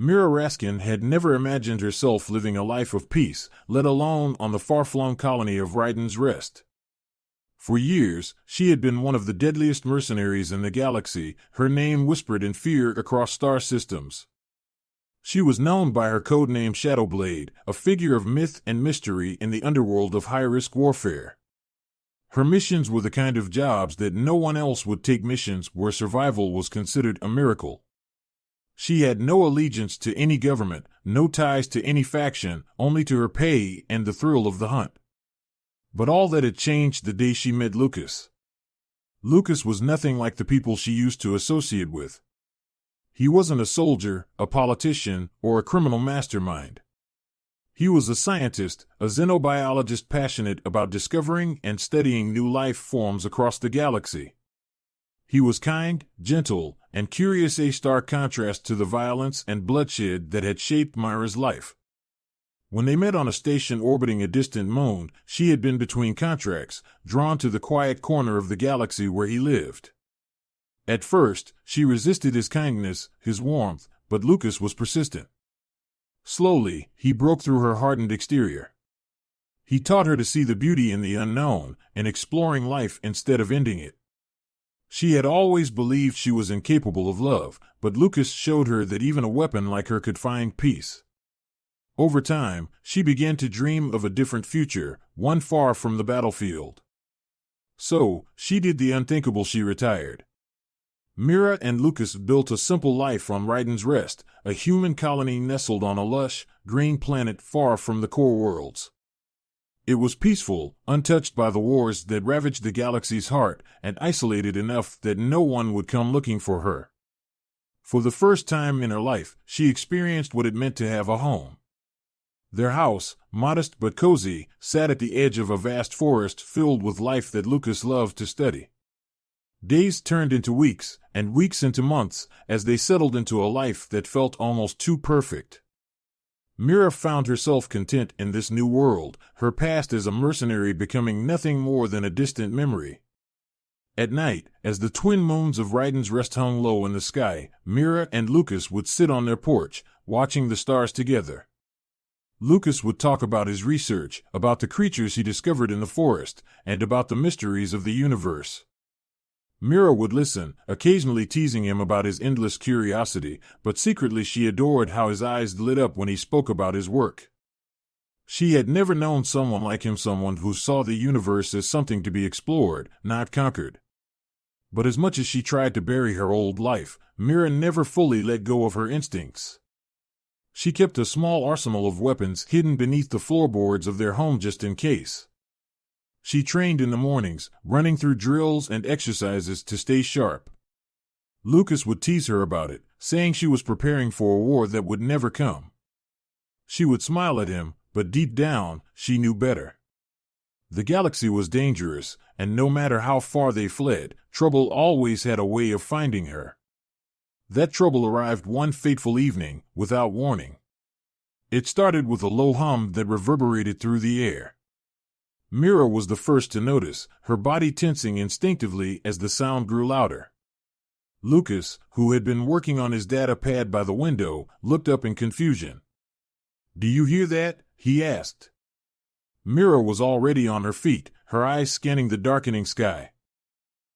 Mira Raskin had never imagined herself living a life of peace, let alone on the far-flung colony of Raiden's Rest. For years, she had been one of the deadliest mercenaries in the galaxy, her name whispered in fear across star systems. She was known by her codename Shadowblade, a figure of myth and mystery in the underworld of high-risk warfare. Her missions were the kind of jobs that no one else would take, missions where survival was considered a miracle. She had no allegiance to any government, no ties to any faction, only to her pay and the thrill of the hunt. But all that had changed the day she met Lucas. Lucas was nothing like the people she used to associate with. He wasn't a soldier, a politician, or a criminal mastermind. He was a scientist, a xenobiologist passionate about discovering and studying new life forms across the galaxy. He was kind, gentle, and curious, a stark contrast to the violence and bloodshed that had shaped Myra's life. When they met on a station orbiting a distant moon, she had been between contracts, drawn to the quiet corner of the galaxy where he lived. At first, she resisted his kindness, his warmth, but Lucas was persistent. Slowly, he broke through her hardened exterior. He taught her to see the beauty in the unknown, and exploring life instead of ending it. She had always believed she was incapable of love, but Lucas showed her that even a weapon like her could find peace. Over time, she began to dream of a different future, one far from the battlefield. So, she did the unthinkable. She retired. Mira and Lucas built a simple life on Raiden's Rest, a human colony nestled on a lush, green planet far from the core worlds. It was peaceful, untouched by the wars that ravaged the galaxy's heart, and isolated enough that no one would come looking for her. For the first time in her life, she experienced what it meant to have a home. Their house, modest but cozy, sat at the edge of a vast forest filled with life that Lucas loved to study. Days turned into weeks, and weeks into months, as they settled into a life that felt almost too perfect. Mira found herself content in this new world, her past as a mercenary becoming nothing more than a distant memory. At night, as the twin moons of Raiden's Rest hung low in the sky, Mira and Lucas would sit on their porch, watching the stars together. Lucas would talk about his research, about the creatures he discovered in the forest, and about the mysteries of the universe. Mira would listen, occasionally teasing him about his endless curiosity, but secretly she adored how his eyes lit up when he spoke about his work. She had never known someone like him, someone who saw the universe as something to be explored, not conquered. But as much as she tried to bury her old life, Mira never fully let go of her instincts. She kept a small arsenal of weapons hidden beneath the floorboards of their home just in case. She trained in the mornings, running through drills and exercises to stay sharp. Lucas would tease her about it, saying she was preparing for a war that would never come. She would smile at him, but deep down, she knew better. The galaxy was dangerous, and no matter how far they fled, trouble always had a way of finding her. That trouble arrived one fateful evening, without warning. It started with a low hum that reverberated through the air. Mira was the first to notice, her body tensing instinctively as the sound grew louder. Lucas, who had been working on his data pad by the window, looked up in confusion. "Do you hear that?" he asked. Mira was already on her feet, her eyes scanning the darkening sky.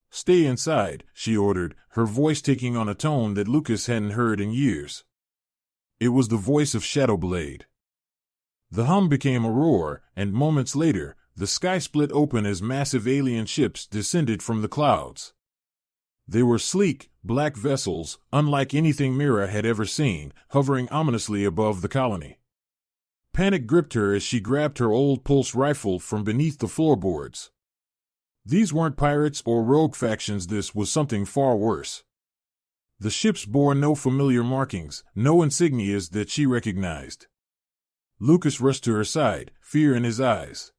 "Stay inside," she ordered, her voice taking on a tone that Lucas hadn't heard in years. It was the voice of Shadowblade. The hum became a roar, and moments later, the sky split open as massive alien ships descended from the clouds. They were sleek, black vessels, unlike anything Mira had ever seen, hovering ominously above the colony. Panic gripped her as she grabbed her old pulse rifle from beneath the floorboards. These weren't pirates or rogue factions, this was something far worse. The ships bore no familiar markings, no insignias that she recognized. Lucas rushed to her side, fear in his eyes.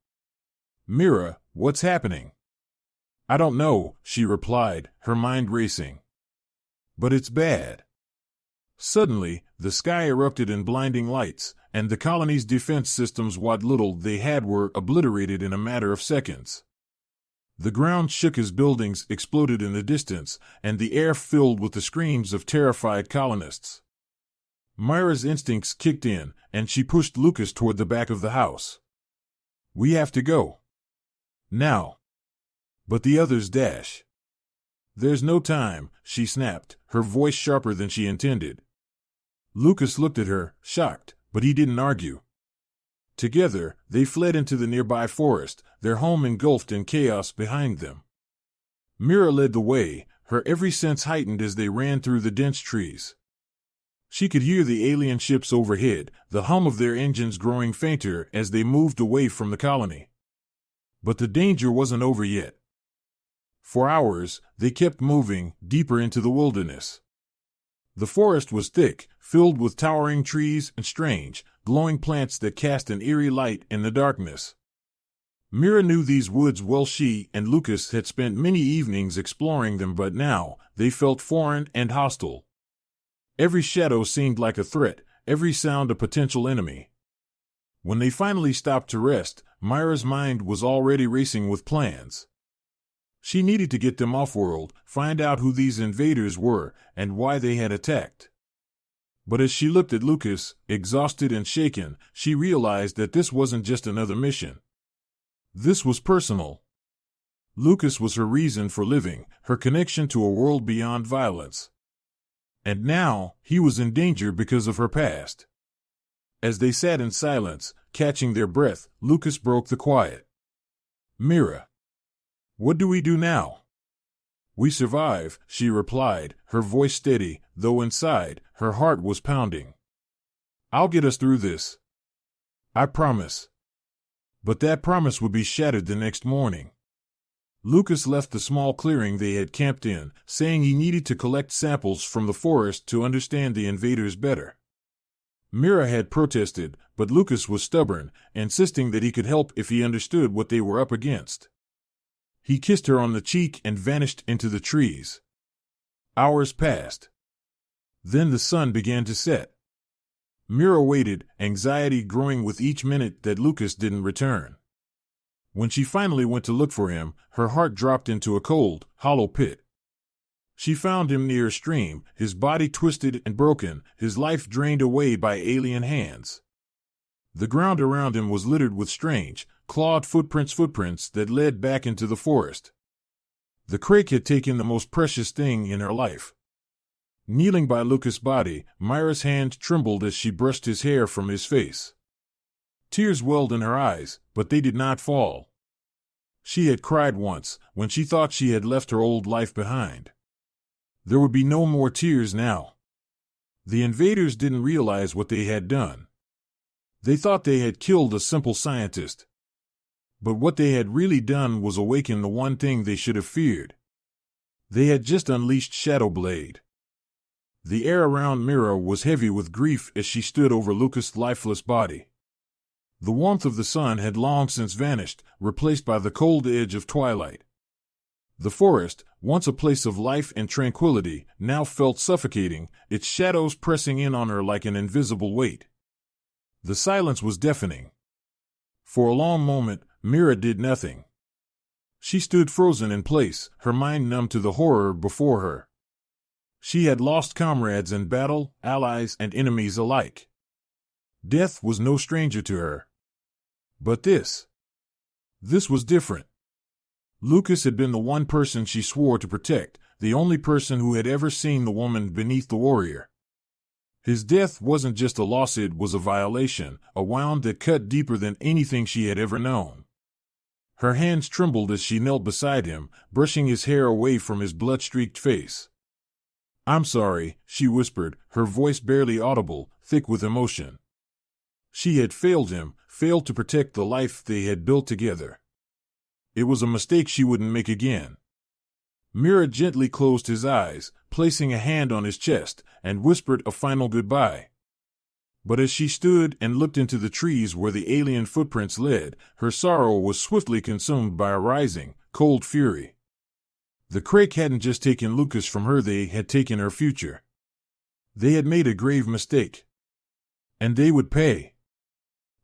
"Mira, what's happening?" "I don't know," she replied, her mind racing. "But it's bad." Suddenly, the sky erupted in blinding lights, and the colony's defense systems, what little they had, were obliterated in a matter of seconds. The ground shook as buildings exploded in the distance, and the air filled with the screams of terrified colonists. Myra's instincts kicked in, and she pushed Lucas toward the back of the house. "We have to go. Now." But the others dash. "There's no time," she snapped, her voice sharper than she intended. Lucas looked at her, shocked, but he didn't argue. Together, they fled into the nearby forest, their home engulfed in chaos behind them. Mira led the way, her every sense heightened as they ran through the dense trees. She could hear the alien ships overhead, the hum of their engines growing fainter as they moved away from the colony. But the danger wasn't over yet. For hours, they kept moving, deeper into the wilderness. The forest was thick, filled with towering trees and strange, glowing plants that cast an eerie light in the darkness. Mira knew these woods well. She and Lucas had spent many evenings exploring them, but now they felt foreign and hostile. Every shadow seemed like a threat, every sound a potential enemy. When they finally stopped to rest, Myra's mind was already racing with plans. She needed to get them off-world, find out who these invaders were, and why they had attacked. But as she looked at Lucas, exhausted and shaken, she realized that this wasn't just another mission. This was personal. Lucas was her reason for living, her connection to a world beyond violence. And now, he was in danger because of her past. As they sat in silence, catching their breath, Lucas broke the quiet. "Mira, what do we do now?" "We survive," she replied, her voice steady, though inside, her heart was pounding. "I'll get us through this. I promise." But that promise would be shattered the next morning. Lucas left the small clearing they had camped in, saying he needed to collect samples from the forest to understand the invaders better. Mira had protested, but Lucas was stubborn, insisting that he could help if he understood what they were up against. He kissed her on the cheek and vanished into the trees. Hours passed. Then the sun began to set. Mira waited, anxiety growing with each minute that Lucas didn't return. When she finally went to look for him, her heart dropped into a cold, hollow pit. She found him near a stream, his body twisted and broken, his life drained away by alien hands. The ground around him was littered with strange, clawed footprints that led back into the forest. The Crake had taken the most precious thing in her life. Kneeling by Lucas' body, Myra's hand trembled as she brushed his hair from his face. Tears welled in her eyes, but they did not fall. She had cried once, when she thought she had left her old life behind. There would be no more tears now. The invaders didn't realize what they had done. They thought they had killed a simple scientist. But what they had really done was awaken the one thing they should have feared. They had just unleashed Shadowblade. The air around Mira was heavy with grief as she stood over Lucas' lifeless body. The warmth of the sun had long since vanished, replaced by the cold edge of twilight. The forest, once a place of life and tranquility, now felt suffocating, its shadows pressing in on her like an invisible weight. The silence was deafening. For a long moment, Mira did nothing. She stood frozen in place, her mind numb to the horror before her. She had lost comrades in battle, allies and enemies alike. Death was no stranger to her. But this was different. Lucas had been the one person she swore to protect, the only person who had ever seen the woman beneath the warrior. His death wasn't just a loss, it was a violation, a wound that cut deeper than anything she had ever known. Her hands trembled as she knelt beside him, brushing his hair away from his blood-streaked face. "I'm sorry," she whispered, her voice barely audible, thick with emotion. She had failed him, failed to protect the life they had built together. It was a mistake she wouldn't make again. Mira gently closed his eyes, placing a hand on his chest, and whispered a final goodbye. But as she stood and looked into the trees where the alien footprints led, her sorrow was swiftly consumed by a rising, cold fury. The Crake hadn't just taken Lucas from her, they had taken her future. They had made a grave mistake. And they would pay.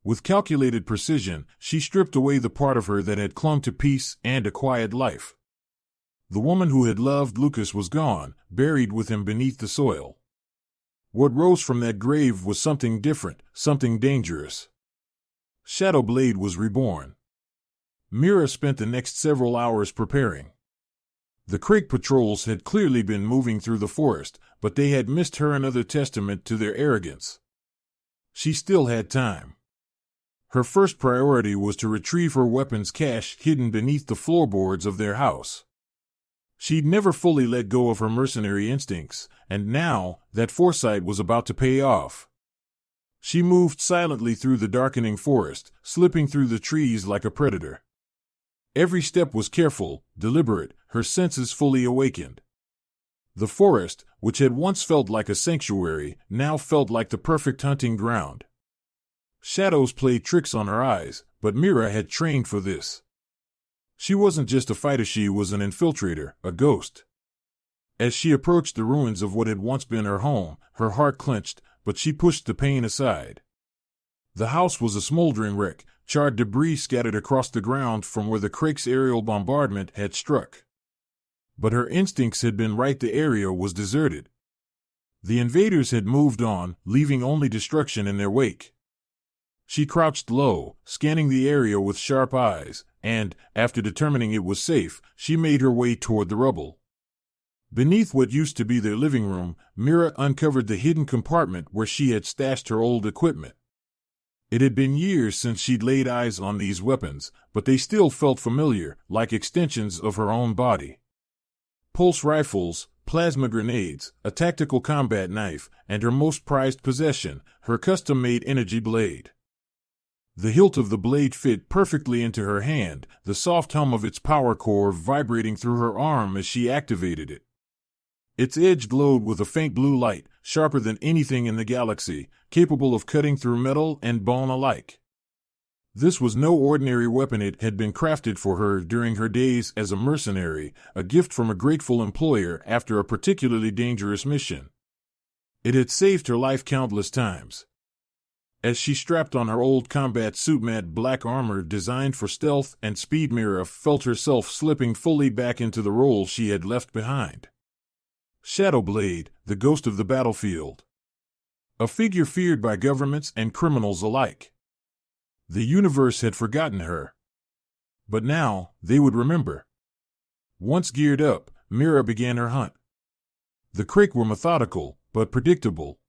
With calculated precision, she stripped away the part of her that had clung to peace and a quiet life. The woman who had loved Lucas was gone, buried with him beneath the soil. What rose from that grave was something different, something dangerous. Shadowblade was reborn. Mira spent the next several hours preparing. The Crake patrols had clearly been moving through the forest, but they had missed her, another testament to their arrogance. She still had time. Her first priority was to retrieve her weapons cache hidden beneath the floorboards of their house. She'd never fully let go of her mercenary instincts, and now that foresight was about to pay off. She moved silently through the darkening forest, slipping through the trees like a predator. Every step was careful, deliberate, her senses fully awakened. The forest, which had once felt like a sanctuary, now felt like the perfect hunting ground. Shadows played tricks on her eyes, but Mira had trained for this. She wasn't just a fighter, she was an infiltrator, a ghost. As she approached the ruins of what had once been her home, her heart clenched, but she pushed the pain aside. The house was a smoldering wreck, charred debris scattered across the ground from where the Crake's aerial bombardment had struck. But her instincts had been right, the area was deserted. The invaders had moved on, leaving only destruction in their wake. She crouched low, scanning the area with sharp eyes, and, after determining it was safe, she made her way toward the rubble. Beneath what used to be their living room, Mira uncovered the hidden compartment where she had stashed her old equipment. It had been years since she'd laid eyes on these weapons, but they still felt familiar, like extensions of her own body. Pulse rifles, plasma grenades, a tactical combat knife, and her most prized possession, her custom-made energy blade. The hilt of the blade fit perfectly into her hand, the soft hum of its power core vibrating through her arm as she activated it. Its edge glowed with a faint blue light, sharper than anything in the galaxy, capable of cutting through metal and bone alike. This was no ordinary weapon. It had been crafted for her during her days as a mercenary, a gift from a grateful employer after a particularly dangerous mission. It had saved her life countless times. As she strapped on her old combat suit, matte black armor designed for stealth and speed, Mira felt herself slipping fully back into the role she had left behind. Shadowblade, the ghost of the battlefield. A figure feared by governments and criminals alike. The universe had forgotten her. But now, they would remember. Once geared up, Mira began her hunt. The Crake were methodical, but predictable.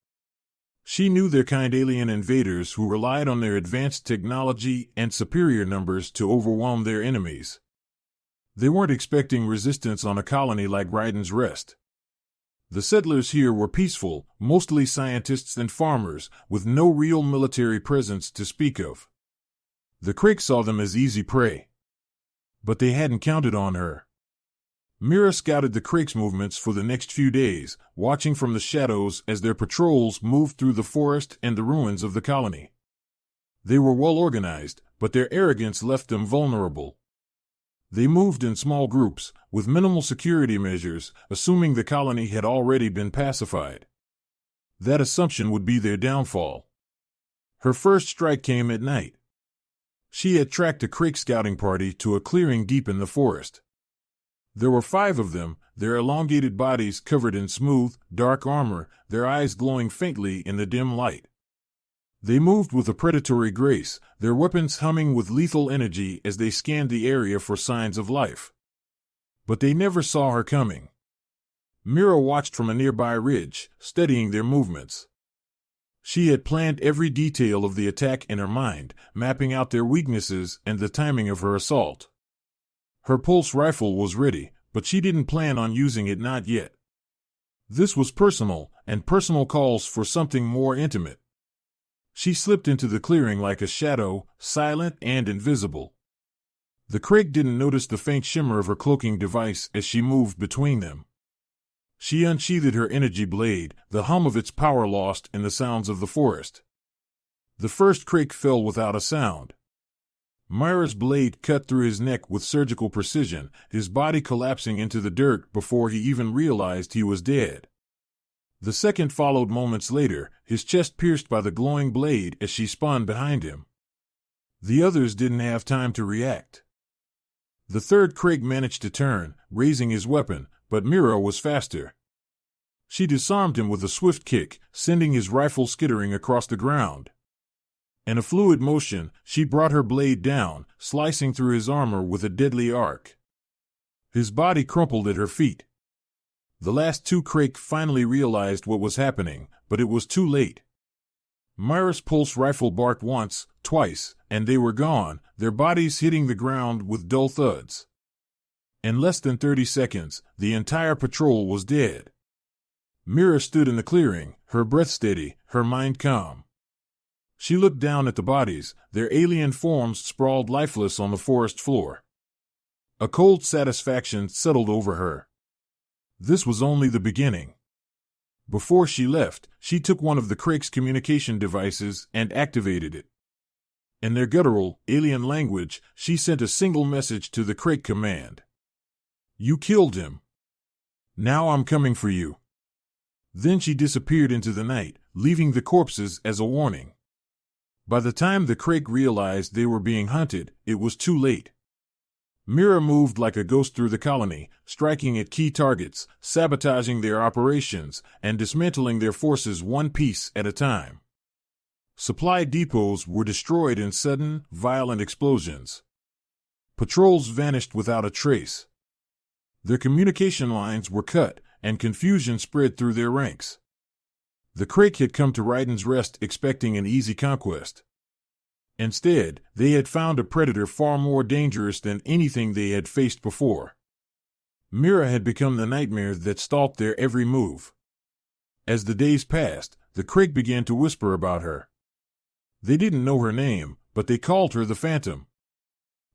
She knew their kind, alien invaders who relied on their advanced technology and superior numbers to overwhelm their enemies. They weren't expecting resistance on a colony like Raiden's Rest. The settlers here were peaceful, mostly scientists and farmers, with no real military presence to speak of. The Crake saw them as easy prey. But they hadn't counted on her. Mira scouted the Crake's movements for the next few days, watching from the shadows as their patrols moved through the forest and the ruins of the colony. They were well organized, but their arrogance left them vulnerable. They moved in small groups, with minimal security measures, assuming the colony had already been pacified. That assumption would be their downfall. Her first strike came at night. She had tracked a Crake scouting party to a clearing deep in the forest. There were 5 of them, their elongated bodies covered in smooth, dark armor, their eyes glowing faintly in the dim light. They moved with a predatory grace, their weapons humming with lethal energy as they scanned the area for signs of life. But they never saw her coming. Mira watched from a nearby ridge, studying their movements. She had planned every detail of the attack in her mind, mapping out their weaknesses and the timing of her assault. Her pulse rifle was ready, but she didn't plan on using it, not yet. This was personal, and personal calls for something more intimate. She slipped into the clearing like a shadow, silent and invisible. The Crake didn't notice the faint shimmer of her cloaking device as she moved between them. She unsheathed her energy blade, the hum of its power lost in the sounds of the forest. The first Crake fell without a sound. Mira's blade cut through his neck with surgical precision, his body collapsing into the dirt before he even realized he was dead. The second followed moments later, his chest pierced by the glowing blade as she spun behind him. The others didn't have time to react. The third Crake managed to turn, raising his weapon, but Mira was faster. She disarmed him with a swift kick, sending his rifle skittering across the ground. In a fluid motion, she brought her blade down, slicing through his armor with a deadly arc. His body crumpled at her feet. The last two Crake finally realized what was happening, but it was too late. Myra's pulse rifle barked once, twice, and they were gone, their bodies hitting the ground with dull thuds. In less than 30 seconds, the entire patrol was dead. Mira stood in the clearing, her breath steady, her mind calm. She looked down at the bodies, their alien forms sprawled lifeless on the forest floor. A cold satisfaction settled over her. This was only the beginning. Before she left, she took one of the Crake's communication devices and activated it. In their guttural, alien language, she sent a single message to the Crake command. "You killed him. Now I'm coming for you." Then she disappeared into the night, leaving the corpses as a warning. By the time the Crake realized they were being hunted, it was too late. Mira moved like a ghost through the colony, striking at key targets, sabotaging their operations, and dismantling their forces one piece at a time. Supply depots were destroyed in sudden, violent explosions. Patrols vanished without a trace. Their communication lines were cut, and confusion spread through their ranks. The Crake had come to Raiden's Rest expecting an easy conquest. Instead, they had found a predator far more dangerous than anything they had faced before. Mira had become the nightmare that stalked their every move. As the days passed, the Crake began to whisper about her. They didn't know her name, but they called her the Phantom.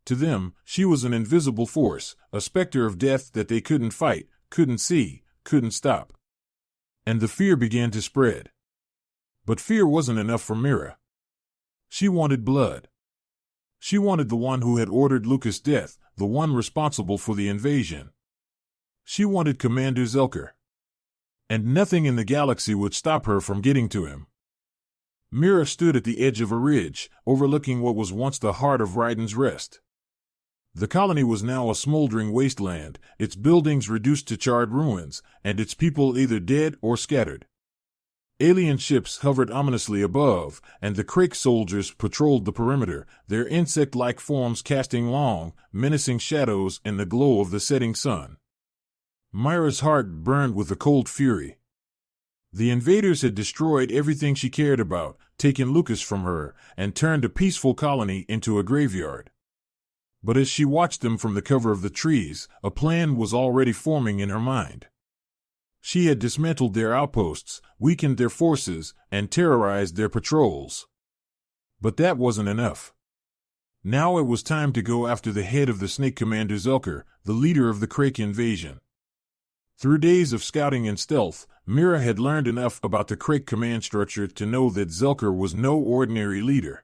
To them, she was an invisible force, a specter of death that they couldn't fight, couldn't see, couldn't stop. And the fear began to spread. But fear wasn't enough for Mira. She wanted blood. She wanted the one who had ordered Lucas' death, the one responsible for the invasion. She wanted Commander Zelker. And nothing in the galaxy would stop her from getting to him. Mira stood at the edge of a ridge, overlooking what was once the heart of Raiden's Rest. The colony was now a smoldering wasteland, its buildings reduced to charred ruins, and its people either dead or scattered. Alien ships hovered ominously above, and the Crake soldiers patrolled the perimeter, their insect-like forms casting long, menacing shadows in the glow of the setting sun. Myra's heart burned with a cold fury. The invaders had destroyed everything she cared about, taken Lucas from her, and turned a peaceful colony into a graveyard. But as she watched them from the cover of the trees, a plan was already forming in her mind. She had dismantled their outposts, weakened their forces, and terrorized their patrols. But that wasn't enough. Now it was time to go after the head of the Snake Commander Zelker, the leader of the Crake invasion. Through days of scouting and stealth, Mira had learned enough about the Crake command structure to know that Zelker was no ordinary leader.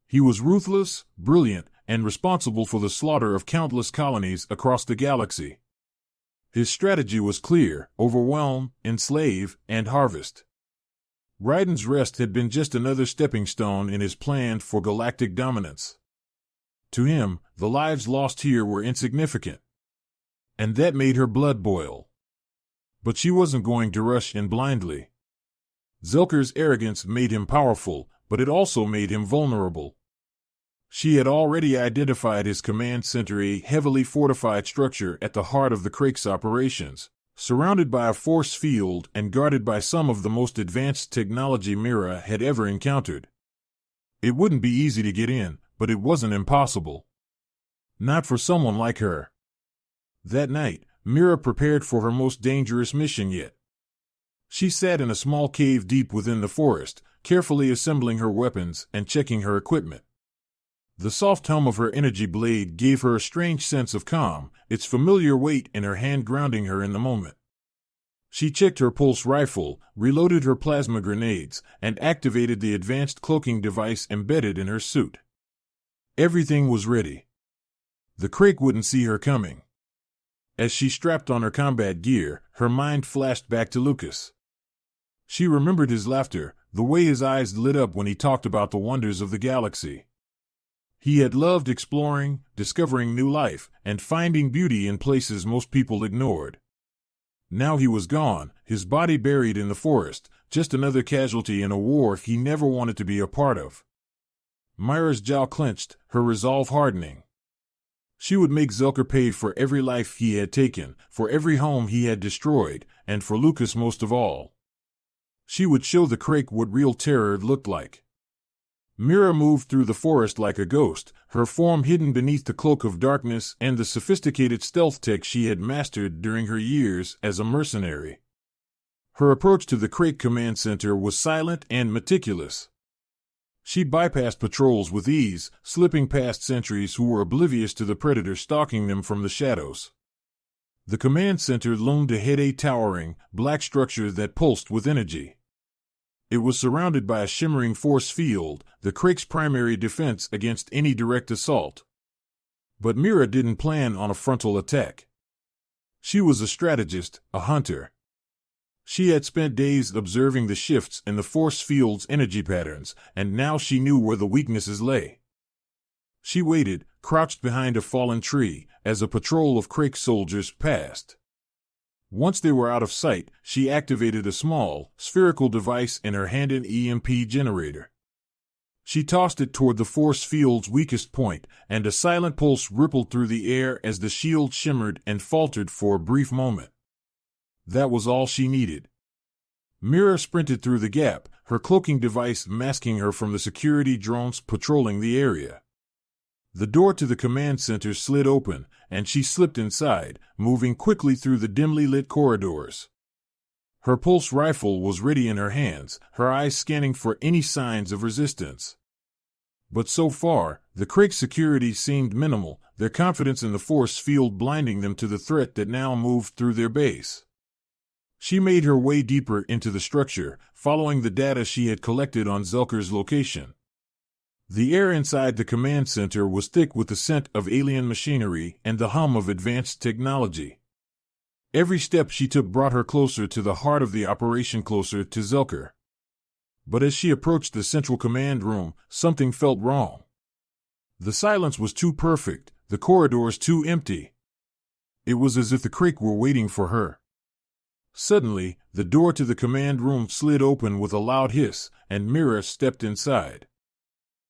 He was ruthless, brilliant, and responsible for the slaughter of countless colonies across the galaxy. His strategy was clear: overwhelm, enslave, and harvest. Raiden's Rest had been just another stepping stone in his plan for galactic dominance. To him, the lives lost here were insignificant. And that made her blood boil. But she wasn't going to rush in blindly. Zelker's arrogance made him powerful, but it also made him vulnerable. She had already identified his command center, a heavily fortified structure at the heart of the Crake's operations, surrounded by a force field and guarded by some of the most advanced technology Mira had ever encountered. It wouldn't be easy to get in, but it wasn't impossible. Not for someone like her. That night, Mira prepared for her most dangerous mission yet. She sat in a small cave deep within the forest, carefully assembling her weapons and checking her equipment. The soft hum of her energy blade gave her a strange sense of calm, its familiar weight in her hand grounding her in the moment. She checked her pulse rifle, reloaded her plasma grenades, and activated the advanced cloaking device embedded in her suit. Everything was ready. The Crake wouldn't see her coming. As she strapped on her combat gear, her mind flashed back to Lucas. She remembered his laughter, the way his eyes lit up when he talked about the wonders of the galaxy. He had loved exploring, discovering new life, and finding beauty in places most people ignored. Now he was gone, his body buried in the forest, just another casualty in a war he never wanted to be a part of. Myra's jaw clenched, her resolve hardening. She would make Zelker pay for every life he had taken, for every home he had destroyed, and for Lucas most of all. She would show the Crake what real terror looked like. Mira moved through the forest like a ghost, her form hidden beneath the cloak of darkness and the sophisticated stealth tech she had mastered during her years as a mercenary. Her approach to the Crake command center was silent and meticulous. She bypassed patrols with ease, slipping past sentries who were oblivious to the predator stalking them from the shadows. The command center loomed ahead, a towering, black structure that pulsed with energy. It was surrounded by a shimmering force field, the Crake's primary defense against any direct assault. But Mira didn't plan on a frontal attack. She was a strategist, a hunter. She had spent days observing the shifts in the force field's energy patterns, and now she knew where the weaknesses lay. She waited, crouched behind a fallen tree, as a patrol of Crake soldiers passed. Once they were out of sight, she activated a small, spherical device in her hand, an EMP generator. She tossed it toward the force field's weakest point, and a silent pulse rippled through the air as the shield shimmered and faltered for a brief moment. That was all she needed. Mira sprinted through the gap, her cloaking device masking her from the security drones patrolling the area. The door to the command center slid open, and she slipped inside, moving quickly through the dimly lit corridors. Her pulse rifle was ready in her hands, her eyes scanning for any signs of resistance. But so far, the Crake security seemed minimal, their confidence in the force field blinding them to the threat that now moved through their base. She made her way deeper into the structure, following the data she had collected on Zelker's location. The air inside the command center was thick with the scent of alien machinery and the hum of advanced technology. Every step she took brought her closer to the heart of the operation, closer to Zelker. But as she approached the central command room, something felt wrong. The silence was too perfect, the corridors too empty. It was as if the Crake were waiting for her. Suddenly, the door to the command room slid open with a loud hiss, and Mira stepped inside.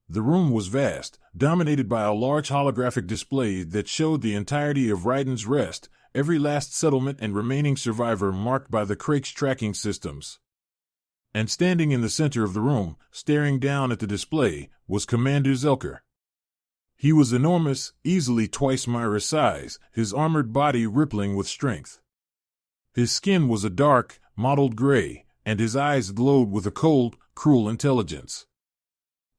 The room was vast, dominated by a large holographic display that showed the entirety of Raiden's Rest, every last settlement and remaining survivor marked by the Crake's tracking systems. And standing in the center of the room, staring down at the display, was Commander Zelker. He was enormous, easily twice Myra's size, his armored body rippling with strength. His skin was a dark, mottled gray, and his eyes glowed with a cold, cruel intelligence.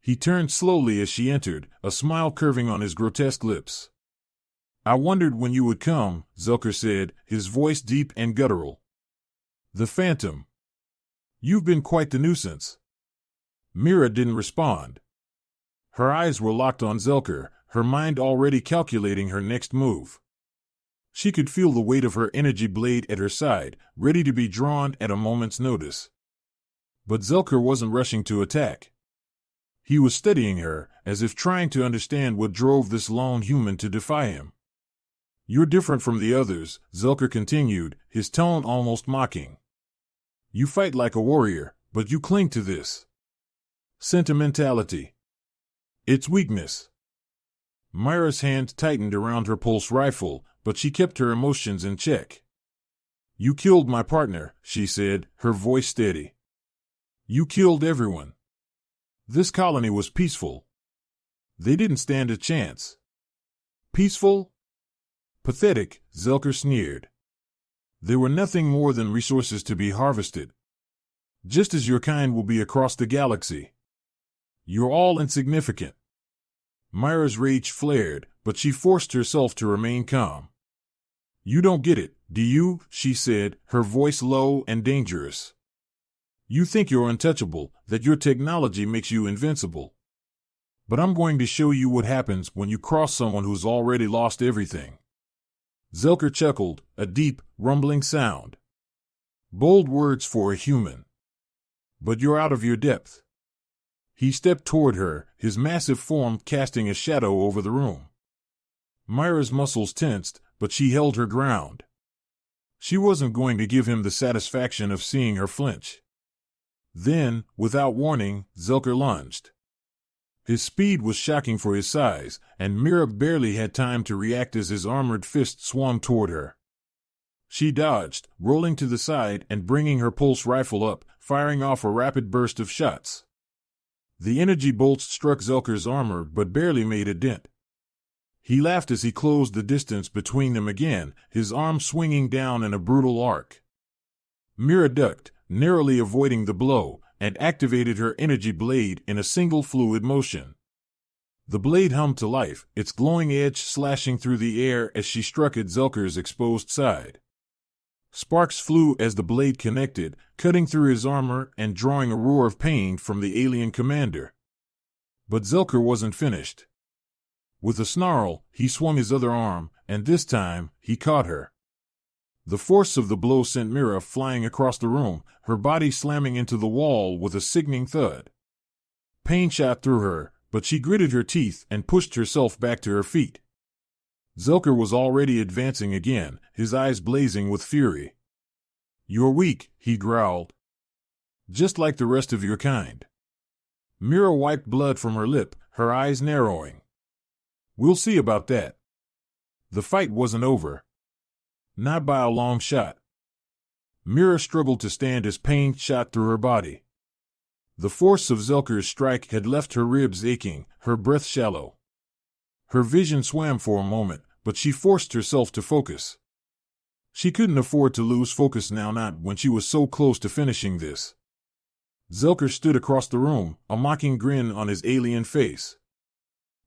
He turned slowly as she entered, a smile curving on his grotesque lips. "I wondered when you would come," Zelker said, his voice deep and guttural. "The Phantom. You've been quite the nuisance." Mira didn't respond. Her eyes were locked on Zelker, her mind already calculating her next move. She could feel the weight of her energy blade at her side, ready to be drawn at a moment's notice. But Zelker wasn't rushing to attack. He was studying her, as if trying to understand what drove this lone human to defy him. "You're different from the others," Zelker continued, his tone almost mocking. "You fight like a warrior, but you cling to this sentimentality. It's weakness." Myra's hand tightened around her pulse rifle, but she kept her emotions in check. "You killed my partner," she said, her voice steady. "You killed everyone. This colony was peaceful. They didn't stand a chance." "Peaceful? Pathetic," Zelker sneered. "They were nothing more than resources to be harvested. Just as your kind will be across the galaxy. You're all insignificant." Myra's rage flared, but she forced herself to remain calm. "You don't get it, do you?" she said, her voice low and dangerous. "You think you're untouchable, that your technology makes you invincible. But I'm going to show you what happens when you cross someone who's already lost everything." Zelker chuckled, a deep, rumbling sound. "Bold words for a human. But you're out of your depth." He stepped toward her, his massive form casting a shadow over the room. Myra's muscles tensed, but she held her ground. She wasn't going to give him the satisfaction of seeing her flinch. Then, without warning, Zelker lunged. His speed was shocking for his size, and Mira barely had time to react as his armored fist swung toward her. She dodged, rolling to the side and bringing her pulse rifle up, firing off a rapid burst of shots. The energy bolts struck Zelker's armor but barely made a dent. He laughed as he closed the distance between them again, his arm swinging down in a brutal arc. Mira ducked, narrowly avoiding the blow, and activated her energy blade in a single fluid motion. The blade hummed to life, its glowing edge slashing through the air as she struck at Zelker's exposed side. Sparks flew as the blade connected, cutting through his armor and drawing a roar of pain from the alien commander. But Zelker wasn't finished. With a snarl, he swung his other arm, and this time, he caught her. The force of the blow sent Mira flying across the room, her body slamming into the wall with a sickening thud. Pain shot through her, but she gritted her teeth and pushed herself back to her feet. Zelker was already advancing again, his eyes blazing with fury. "You're weak," he growled. "Just like the rest of your kind." Mira wiped blood from her lip, her eyes narrowing. "We'll see about that." The fight wasn't over. Not by a long shot. Mira struggled to stand as pain shot through her body. The force of Zelker's strike had left her ribs aching, her breath shallow. Her vision swam for a moment, but she forced herself to focus. She couldn't afford to lose focus now, not when she was so close to finishing this. Zelker stood across the room, a mocking grin on his alien face.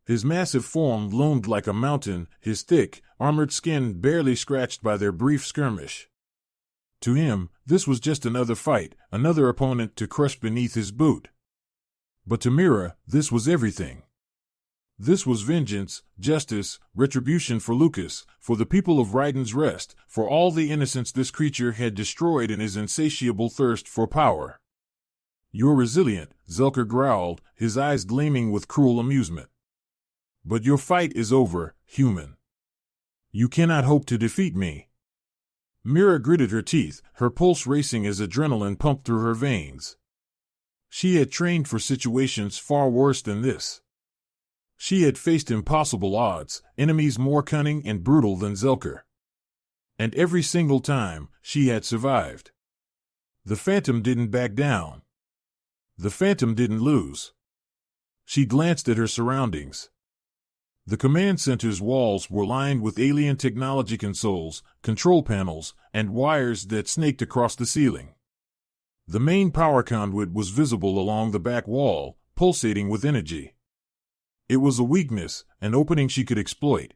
His massive form loomed like a mountain, his thick, armored skin barely scratched by their brief skirmish. To him, this was just another fight, another opponent to crush beneath his boot. But to Mira, this was everything. This was vengeance, justice, retribution for Lucas, for the people of Raiden's Rest, for all the innocents this creature had destroyed in his insatiable thirst for power. "You're resilient," Zelker growled, his eyes gleaming with cruel amusement. "But your fight is over, human. You cannot hope to defeat me." Mira gritted her teeth, her pulse racing as adrenaline pumped through her veins. She had trained for situations far worse than this. She had faced impossible odds, enemies more cunning and brutal than Zelker. And every single time, she had survived. The Phantom didn't back down. The Phantom didn't lose. She glanced at her surroundings. The command center's walls were lined with alien technology consoles, control panels, and wires that snaked across the ceiling. The main power conduit was visible along the back wall, pulsating with energy. It was a weakness, an opening she could exploit.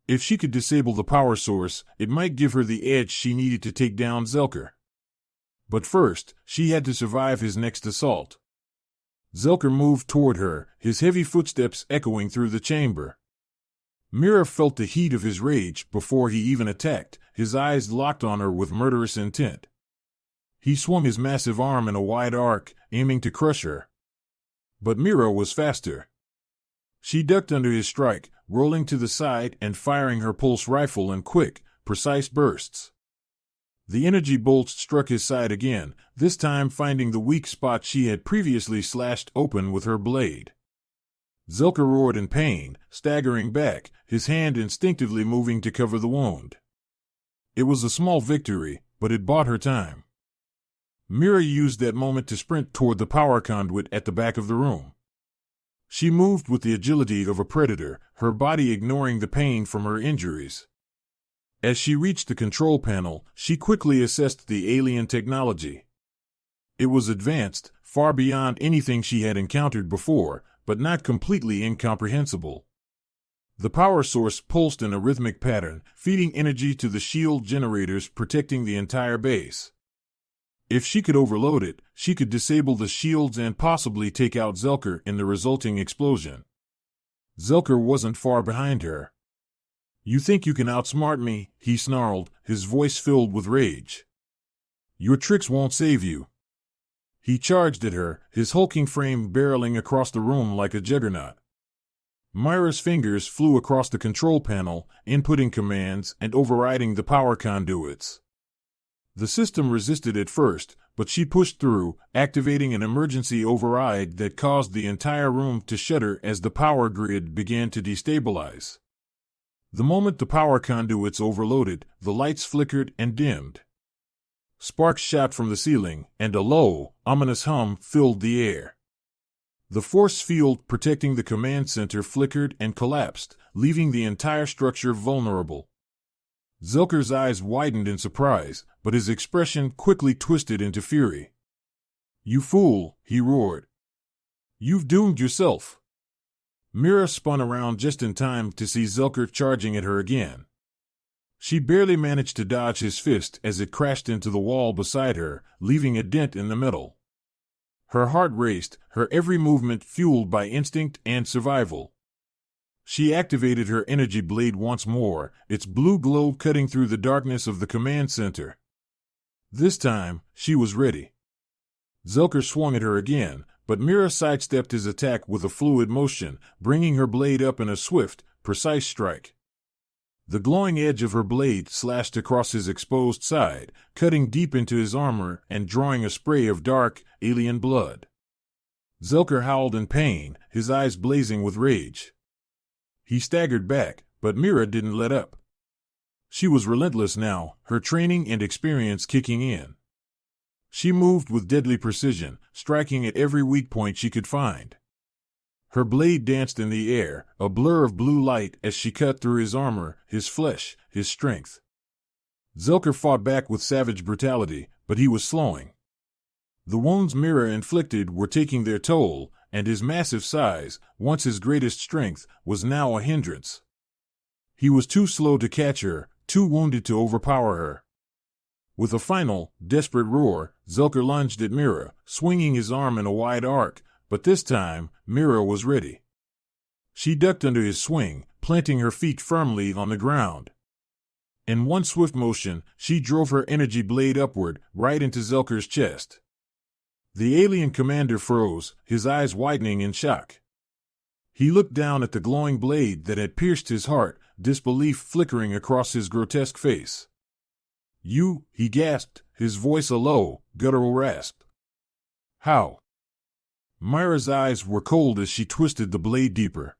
If she could disable the power source, it might give her the edge she needed to take down Zelker. But first, she had to survive his next assault. Zelker moved toward her, his heavy footsteps echoing through the chamber. Mira felt the heat of his rage before he even attacked, his eyes locked on her with murderous intent. He swung his massive arm in a wide arc, aiming to crush her. But Mira was faster. She ducked under his strike, rolling to the side and firing her pulse rifle in quick, precise bursts. The energy bolts struck his side again, this time finding the weak spot she had previously slashed open with her blade. Zelker roared in pain, staggering back, his hand instinctively moving to cover the wound. It was a small victory, but it bought her time. Mira used that moment to sprint toward the power conduit at the back of the room. She moved with the agility of a predator, her body ignoring the pain from her injuries. As she reached the control panel, she quickly assessed the alien technology. It was advanced, far beyond anything she had encountered before, but not completely incomprehensible. The power source pulsed in a rhythmic pattern, feeding energy to the shield generators protecting the entire base. If she could overload it, she could disable the shields and possibly take out Zelker in the resulting explosion. Zelker wasn't far behind her. "You think you can outsmart me?" he snarled, his voice filled with rage. "Your tricks won't save you." He charged at her, his hulking frame barreling across the room like a juggernaut. Myra's fingers flew across the control panel, inputting commands and overriding the power conduits. The system resisted at first, but she pushed through, activating an emergency override that caused the entire room to shudder as the power grid began to destabilize. The moment the power conduits overloaded, the lights flickered and dimmed. Sparks shot from the ceiling, and a low, ominous hum filled the air. The force field protecting the command center flickered and collapsed, leaving the entire structure vulnerable. Zelker's eyes widened in surprise, but his expression quickly twisted into fury. "You fool," he roared. "You've doomed yourself." Mira spun around just in time to see Zelker charging at her again. She barely managed to dodge his fist as it crashed into the wall beside her, leaving a dent in the metal. Her heart raced, her every movement fueled by instinct and survival. She activated her energy blade once more, its blue glow cutting through the darkness of the command center. This time, she was ready. Zelker swung at her again, but Mira sidestepped his attack with a fluid motion, bringing her blade up in a swift, precise strike. The glowing edge of her blade slashed across his exposed side, cutting deep into his armor and drawing a spray of dark, alien blood. Zelker howled in pain, his eyes blazing with rage. He staggered back, but Mira didn't let up. She was relentless now, her training and experience kicking in. She moved with deadly precision, striking at every weak point she could find. Her blade danced in the air, a blur of blue light as she cut through his armor, his flesh, his strength. Zelker fought back with savage brutality, but he was slowing. The wounds Mira inflicted were taking their toll, and his massive size, once his greatest strength, was now a hindrance. He was too slow to catch her, too wounded to overpower her. With a final, desperate roar, Zelker lunged at Mira, swinging his arm in a wide arc, but this time, Mira was ready. She ducked under his swing, planting her feet firmly on the ground. In one swift motion, she drove her energy blade upward, right into Zelker's chest. The alien commander froze, his eyes widening in shock. He looked down at the glowing blade that had pierced his heart, disbelief flickering across his grotesque face. "You," he gasped, his voice a low, guttural rasp. "How?" Myra's eyes were cold as she twisted the blade deeper.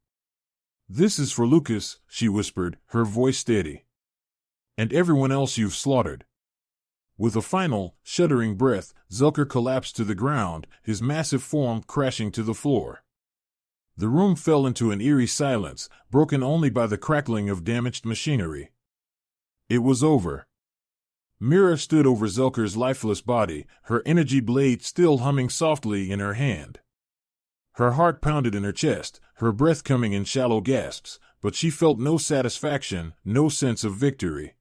"This is for Lucas," she whispered, her voice steady. "And everyone else you've slaughtered." With a final, shuddering breath, Zelker collapsed to the ground, his massive form crashing to the floor. The room fell into an eerie silence, broken only by the crackling of damaged machinery. It was over. Mira stood over Zelker's lifeless body, her energy blade still humming softly in her hand. Her heart pounded in her chest, her breath coming in shallow gasps, but she felt no satisfaction, no sense of victory.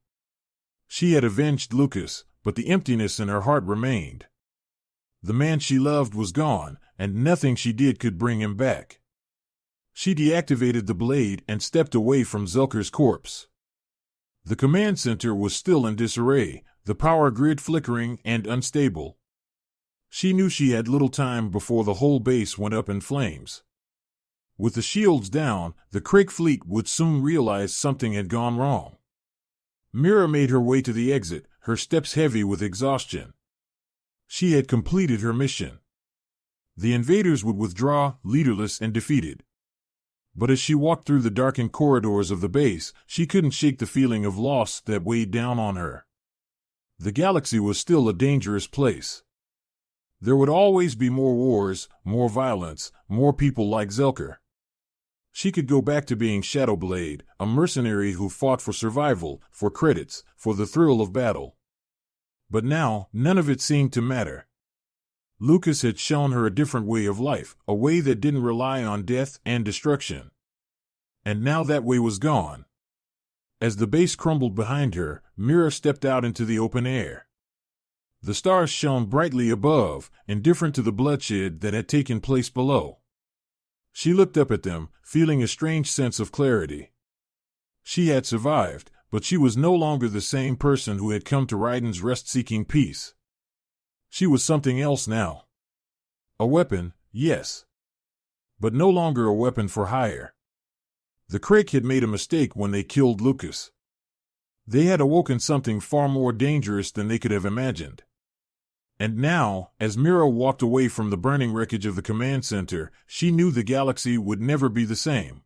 She had avenged Lucas, but the emptiness in her heart remained. The man she loved was gone, and nothing she did could bring him back. She deactivated the blade and stepped away from Zelker's corpse. The command center was still in disarray, the power grid flickering and unstable. She knew she had little time before the whole base went up in flames. With the shields down, the Craig fleet would soon realize something had gone wrong. Mira made her way to the exit, her steps heavy with exhaustion. She had completed her mission. The invaders would withdraw, leaderless and defeated. But as she walked through the darkened corridors of the base, she couldn't shake the feeling of loss that weighed down on her. The galaxy was still a dangerous place. There would always be more wars, more violence, more people like Zelker. She could go back to being Shadowblade, a mercenary who fought for survival, for credits, for the thrill of battle. But now, none of it seemed to matter. Lucas had shown her a different way of life, a way that didn't rely on death and destruction. And now that way was gone. As the base crumbled behind her, Mira stepped out into the open air. The stars shone brightly above, indifferent to the bloodshed that had taken place below. She looked up at them, feeling a strange sense of clarity. She had survived, but she was no longer the same person who had come to Raiden's Rest seeking peace. She was something else now. A weapon, yes. But no longer a weapon for hire. The Crake had made a mistake when they killed Lucas. They had awoken something far more dangerous than they could have imagined. And now, as Mira walked away from the burning wreckage of the command center, she knew the galaxy would never be the same.